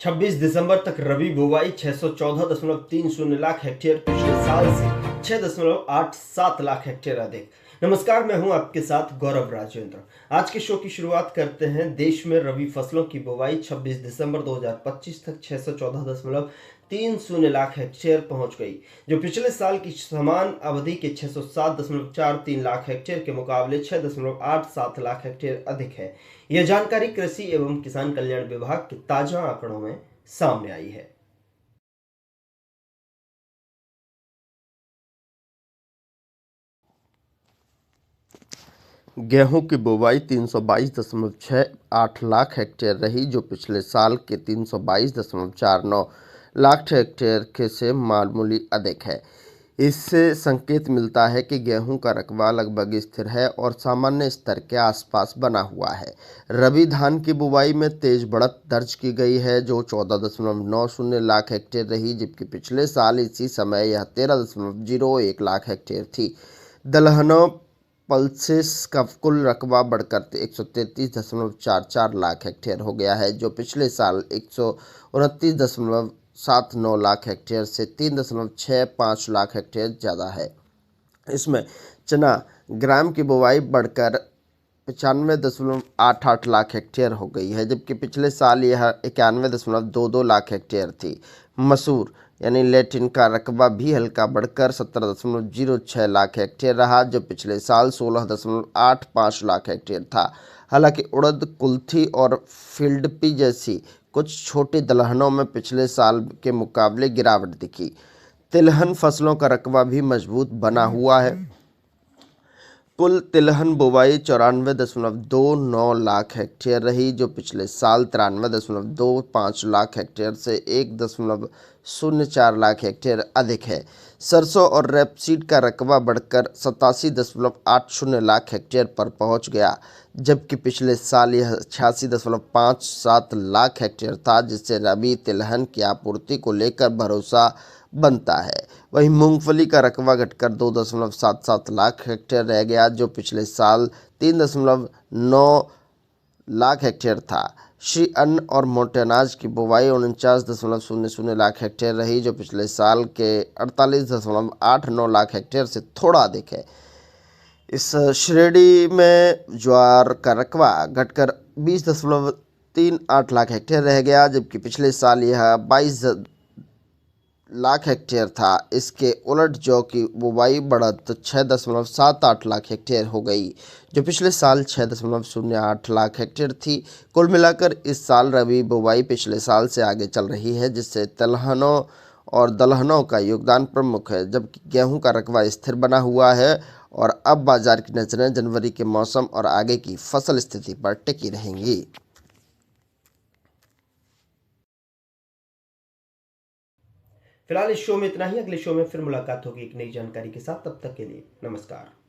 26 दिसंबर तक रबी बुवाई 614.30 लाख हेक्टेयर, पिछले साल से 6.87 लाख हेक्टेयर अधिक। नमस्कार, मैं हूं आपके साथ गौरव राजेंद्र। आज के शो की शुरुआत करते हैं। देश में रबी फसलों की बुवाई 26 दिसंबर 2025 तक 614.30 लाख हेक्टेयर पहुंच गई, जो पिछले साल की समान अवधि के 607.43 लाख हेक्टेयर के मुकाबले 6.87 लाख हेक्टेयर अधिक है। यह जानकारी कृषि एवं किसान कल्याण विभाग के ताजा आंकड़ों में सामने आई है। गेहूं की बुवाई 322.68 लाख हेक्टेयर रही, जो पिछले साल के 322.49 लाख हेक्टेयर के से मामूली अधिक है। इससे संकेत मिलता है कि गेहूं का रकबा लगभग स्थिर है और सामान्य स्तर के आसपास बना हुआ है। रबी धान की बुवाई में तेज बढ़त दर्ज की गई है, जो 14.90 लाख हेक्टेयर रही, जबकि पिछले साल इसी समय यह 13.01 लाख हेक्टेयर थी। दलहनों पल्सेस का कुल रकबा बढ़कर 133.44 लाख हेक्टेयर हो गया है, जो पिछले साल 129.79 लाख हेक्टेयर से 3.65 लाख हेक्टेयर ज़्यादा है। इसमें चना ग्राम की बुवाई बढ़कर 95.88 लाख हेक्टेयर हो गई है, जबकि पिछले साल यह 91.22 लाख हेक्टेयर थी। मसूर यानी लैटिन का रकबा भी हल्का बढ़कर 17.06 लाख हेक्टेयर रहा, जो पिछले साल 16.85 लाख हेक्टेयर था। हालांकि उड़द, कुल्थी और फील्डपी जैसी कुछ छोटी दलहनों में पिछले साल के मुकाबले गिरावट दिखी। तिलहन फसलों का रकबा भी मजबूत बना हुआ है। कुल तिलहन बुवाई 94.29 लाख हेक्टेयर रही, जो पिछले साल 93.25 लाख हेक्टेयर से 1.04 लाख हेक्टेयर अधिक है। सरसों और रेपसीड का रकबा बढ़कर 87.80 लाख हेक्टेयर पर पहुंच गया, जबकि पिछले साल यह 86.57 लाख हेक्टेयर था, जिससे रबी तिलहन की आपूर्ति को लेकर भरोसा बनता है। वहीं मूंगफली का रकबा घटकर 2.77 लाख हेक्टेयर रह गया, जो पिछले साल 3.9 लाख हेक्टेयर था। श्री अन्न और मोटे अनाज की बुवाई 49.00 लाख हेक्टेयर रही, जो पिछले साल के 48.89 लाख हेक्टेयर से थोड़ा अधिक है। इस श्रेणी में ज्वार का रकबा घटकर 20.38 लाख हेक्टेयर रह गया, जबकि पिछले साल यह 22 लाख हेक्टेयर था। इसके उलट जौ की बुवाई बढ़त 6.78 लाख हेक्टेयर हो गई, जो पिछले साल 6.08 लाख हेक्टेयर थी। कुल मिलाकर इस साल रबी बुवाई पिछले साल से आगे चल रही है, जिससे तिलहनों और दलहनों का योगदान प्रमुख है, जबकि गेहूं का रकबा स्थिर बना हुआ है। और अब बाजार की नजरें जनवरी के मौसम और आगे की फसल स्थिति पर टिकी रहेंगी। फिलहाल इस शो में इतना ही। अगले शो में फिर मुलाकात होगी एक नई जानकारी के साथ। तब तक के लिए नमस्कार।